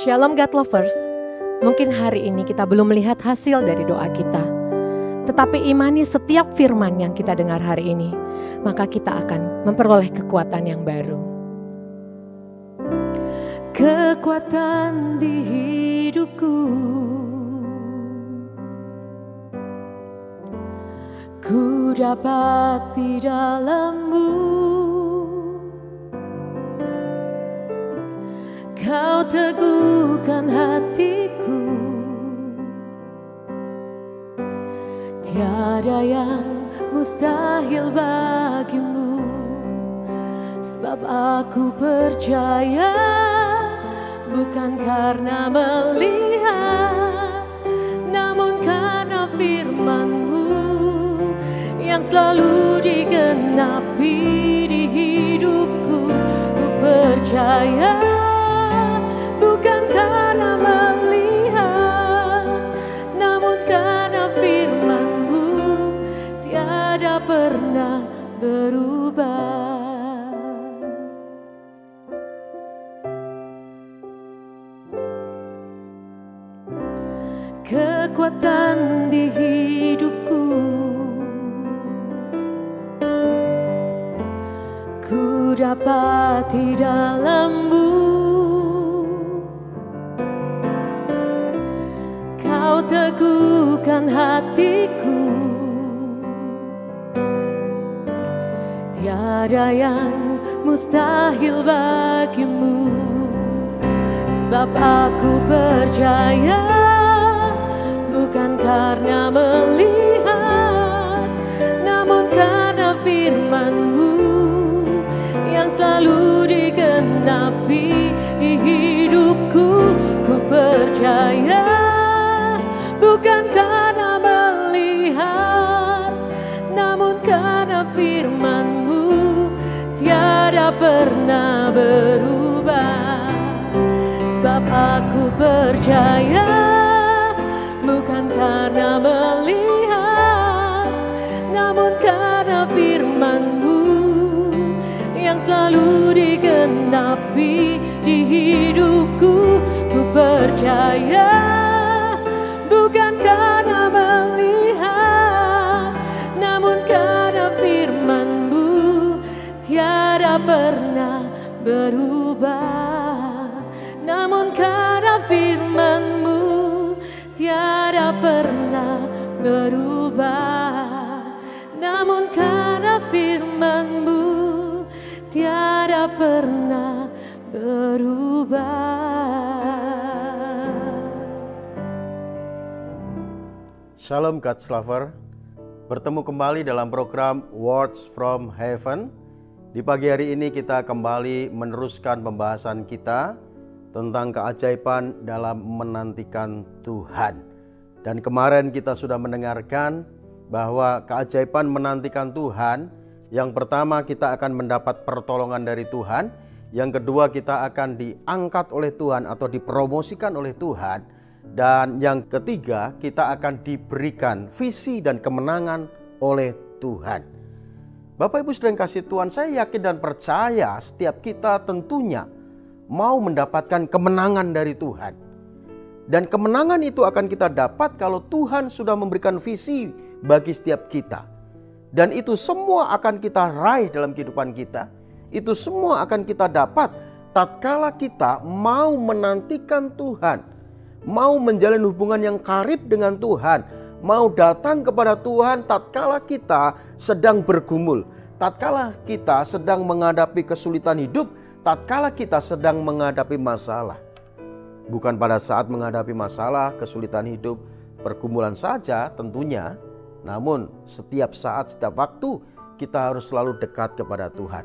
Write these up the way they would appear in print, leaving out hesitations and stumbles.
Shalom God Lovers, mungkin hari ini kita belum melihat hasil dari doa kita. Tetapi imani setiap firman yang kita dengar hari ini, maka kita akan memperoleh kekuatan yang baru. Kekuatan di hidupku, ku dapat di dalam-Mu. Kau teguhkan hatiku, tiada yang mustahil bagimu. Sebab aku percaya, bukan karena melihat, namun karena firman-Mu yang selalu digenapi di hidupku. Ku percaya, bukan karena melihat, namun karena firman-Mu tiada pernah berubah. Kekuatan di hidupku, ku dapat di dalam-Mu. Kau teguhkan hatiku, tiada yang mustahil bagimu. Sebab aku percaya, bukan karena melihat, namun karena firman-Mu yang selalu digenapi di hidupku. Ku percaya, bukan karena melihat, namun karena firman-Mu tiada pernah berubah. Sebab aku percaya, bukan karena melihat, namun karena firman-Mu yang selalu digenapi di hidupku. Ku percaya, bukan karena melihat, pernah berubah, namun karena firman-Mu tiada pernah berubah, namun karena firman-Mu tiada pernah berubah. Shalom God's Lover, bertemu kembali dalam program Words from Heaven. Di pagi hari ini kita kembali meneruskan pembahasan kita tentang keajaiban dalam menantikan Tuhan. Dan kemarin kita sudah mendengarkan bahwa keajaiban menantikan Tuhan, yang pertama kita akan mendapat pertolongan dari Tuhan, yang kedua kita akan diangkat oleh Tuhan atau dipromosikan oleh Tuhan, dan yang ketiga kita akan diberikan visi dan kemenangan oleh Tuhan. Bapak Ibu saudara yang kasih Tuhan, saya yakin dan percaya setiap kita tentunya mau mendapatkan kemenangan dari Tuhan. Dan kemenangan itu akan kita dapat kalau Tuhan sudah memberikan visi bagi setiap kita. Dan itu semua akan kita raih dalam kehidupan kita. Itu semua akan kita dapat tatkala kita mau menantikan Tuhan, mau menjalin hubungan yang karib dengan Tuhan, mau datang kepada Tuhan tatkala kita sedang bergumul, tatkala kita sedang menghadapi kesulitan hidup, tatkala kita sedang menghadapi masalah. Bukan pada saat menghadapi masalah, kesulitan hidup, pergumulan saja tentunya, namun setiap saat, setiap waktu kita harus selalu dekat kepada Tuhan.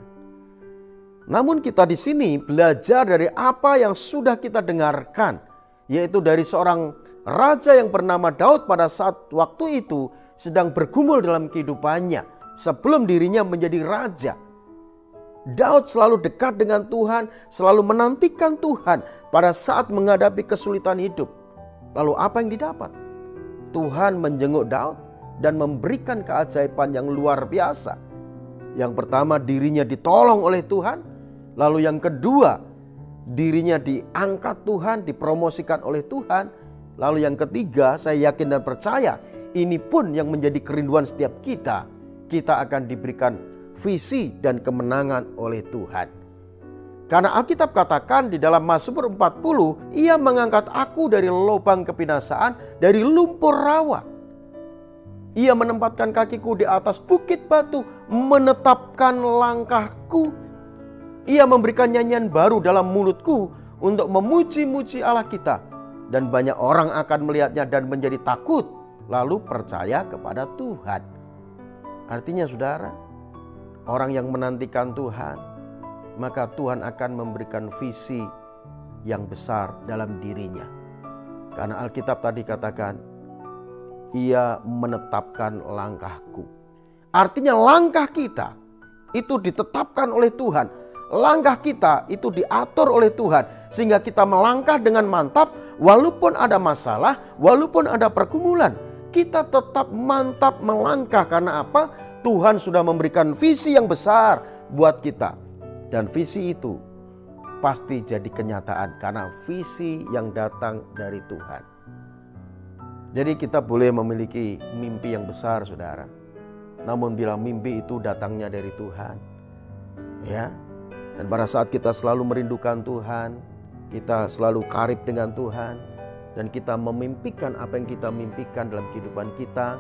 Namun kita di sini belajar dari apa yang sudah kita dengarkan, yaitu dari seorang raja yang bernama Daud pada saat waktu itu sedang bergumul dalam kehidupannya sebelum dirinya menjadi raja. Daud selalu dekat dengan Tuhan, selalu menantikan Tuhan pada saat menghadapi kesulitan hidup. Lalu apa yang didapat? Tuhan menjenguk Daud dan memberikan keajaiban yang luar biasa. Yang pertama, dirinya ditolong oleh Tuhan. Lalu yang kedua, dirinya diangkat Tuhan, dipromosikan oleh Tuhan. Lalu yang ketiga, saya yakin dan percaya ini pun yang menjadi kerinduan setiap kita. Kita akan diberikan visi dan kemenangan oleh Tuhan. Karena Alkitab katakan di dalam Mazmur 40, Ia mengangkat aku dari lubang kebinasaan, dari lumpur rawa. Ia menempatkan kakiku di atas bukit batu, menetapkan langkahku. Ia memberikan nyanyian baru dalam mulutku untuk memuji-muji Allah kita. Dan banyak orang akan melihatnya dan menjadi takut, lalu percaya kepada Tuhan. Artinya saudara, orang yang menantikan Tuhan, maka Tuhan akan memberikan visi yang besar dalam dirinya. Karena Alkitab tadi katakan, Ia menetapkan langkahku. Artinya langkah kita itu ditetapkan oleh Tuhan. Langkah kita itu diatur oleh Tuhan. Sehingga kita melangkah dengan mantap, walaupun ada masalah, walaupun ada pergumulan. Kita tetap mantap melangkah. Karena apa? Tuhan sudah memberikan visi yang besar buat kita. Dan visi itu pasti jadi kenyataan karena visi yang datang dari Tuhan. Jadi kita boleh memiliki mimpi yang besar saudara. Namun bila mimpi itu datangnya dari Tuhan, ya. Dan pada saat kita selalu merindukan Tuhan, kita selalu karib dengan Tuhan, dan kita memimpikan apa yang kita mimpikan dalam kehidupan kita,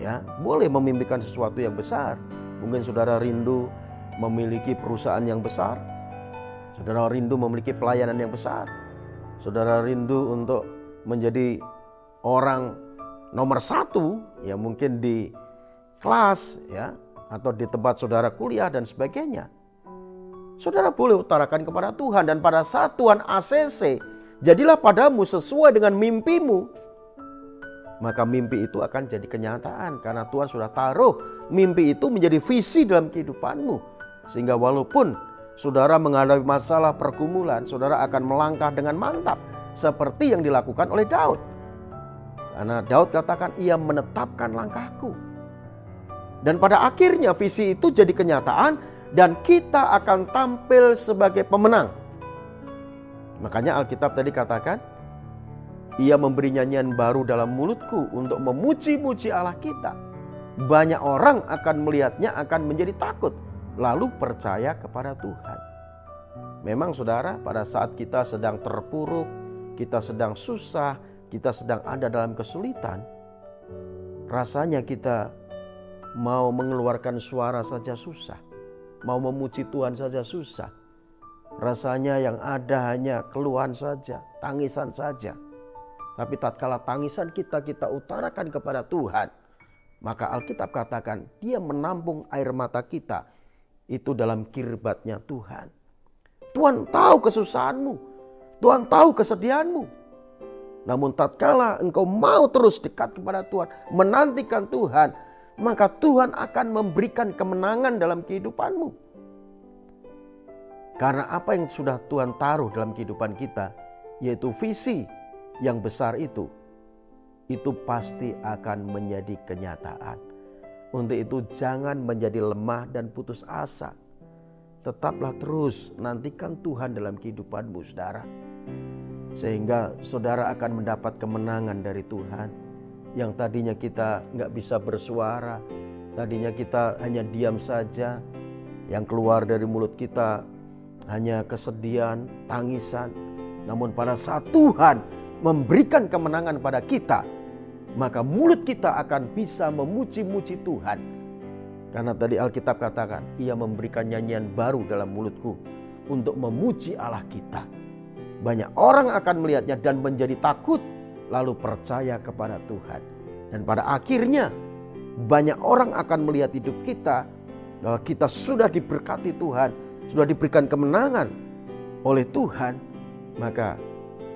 ya, boleh memimpikan sesuatu yang besar. Mungkin saudara rindu memiliki perusahaan yang besar, saudara rindu memiliki pelayanan yang besar, saudara rindu untuk menjadi orang nomor satu, ya mungkin di kelas, ya, atau di tempat saudara kuliah dan sebagainya. Saudara boleh utarakan kepada Tuhan, dan pada saat Tuhan ACC, jadilah padamu sesuai dengan mimpimu, maka mimpi itu akan jadi kenyataan. Karena Tuhan sudah taruh mimpi itu menjadi visi dalam kehidupanmu. Sehingga walaupun saudara menghadapi masalah pergumulan, saudara akan melangkah dengan mantap. Seperti yang dilakukan oleh Daud. Karena Daud katakan, Ia menetapkan langkahku. Dan pada akhirnya visi itu jadi kenyataan, dan kita akan tampil sebagai pemenang. Makanya Alkitab tadi katakan, Ia memberi nyanyian baru dalam mulutku untuk memuji-muji Allah kita. Banyak orang akan melihatnya, akan menjadi takut. lalu percaya kepada Tuhan. Memang saudara, pada saat kita sedang terpuruk, kita sedang susah, kita sedang ada dalam kesulitan, rasanya kita mau mengeluarkan suara saja susah, mau memuji Tuhan saja susah. Rasanya yang ada hanya keluhan saja, tangisan saja. Tapi tatkala tangisan kita utarakan kepada Tuhan, maka Alkitab katakan Dia menampung air mata kita itu dalam kirbatnya Tuhan. Tuhan tahu kesusahanmu, Tuhan tahu kesedihanmu. Namun tatkala engkau mau terus dekat kepada Tuhan, menantikan Tuhan, maka Tuhan akan memberikan kemenangan dalam kehidupanmu. Karena apa yang sudah Tuhan taruh dalam kehidupan kita, yaitu visi yang besar itu pasti akan menjadi kenyataan. Untuk itu jangan menjadi lemah dan putus asa. Tetaplah terus nantikan Tuhan dalam kehidupanmu, saudara. Sehingga saudara akan mendapat kemenangan dari Tuhan. Yang tadinya kita nggak bisa bersuara, tadinya kita hanya diam saja, yang keluar dari mulut kita hanya kesedihan, tangisan. Namun pada saat Tuhan memberikan kemenangan pada kita, maka mulut kita akan bisa memuji-muji Tuhan. Karena tadi Alkitab katakan, Ia memberikan nyanyian baru dalam mulutku untuk memuji Allah kita. Banyak orang akan melihatnya dan menjadi takut, lalu percaya kepada Tuhan. Dan pada akhirnya banyak orang akan melihat hidup kita bahwa kita sudah diberkati Tuhan, sudah diberikan kemenangan oleh Tuhan. Maka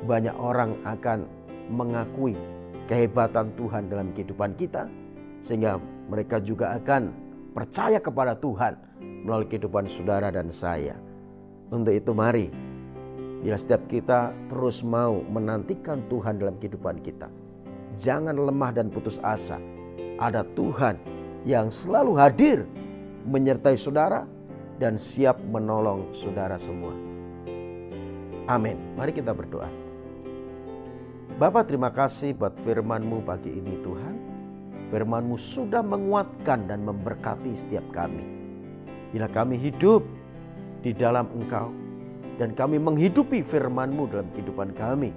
banyak orang akan mengakui kehebatan Tuhan dalam kehidupan kita, sehingga mereka juga akan percaya kepada Tuhan melalui kehidupan saudara dan saya. Untuk itu mari, bila setiap kita terus mau menantikan Tuhan dalam kehidupan kita, jangan lemah dan putus asa. Ada Tuhan yang selalu hadir menyertai saudara dan siap menolong saudara semua. Amin. Mari kita berdoa. Bapa, terima kasih buat firman-Mu pagi ini Tuhan. Firman-Mu sudah menguatkan dan memberkati setiap kami. Bila kami hidup di dalam Engkau dan kami menghidupi firman-Mu dalam kehidupan kami,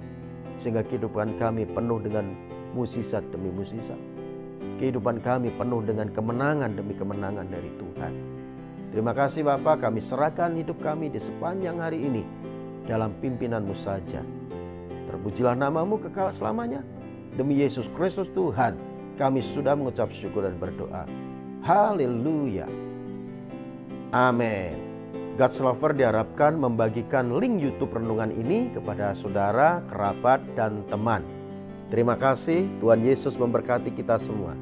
sehingga kehidupan kami penuh dengan mukjizat demi mukjizat. Kehidupan kami penuh dengan kemenangan demi kemenangan dari Tuhan. Terima kasih Bapa, kami serahkan hidup kami di sepanjang hari ini dalam pimpinan-Mu saja. Terpujilah nama-Mu kekal selamanya. Demi Yesus Kristus Tuhan, kami sudah mengucap syukur dan berdoa. Haleluya. Amin. God's Lover diharapkan membagikan link YouTube renungan ini kepada saudara, kerabat, dan teman. Terima kasih, Tuhan Yesus memberkati kita semua.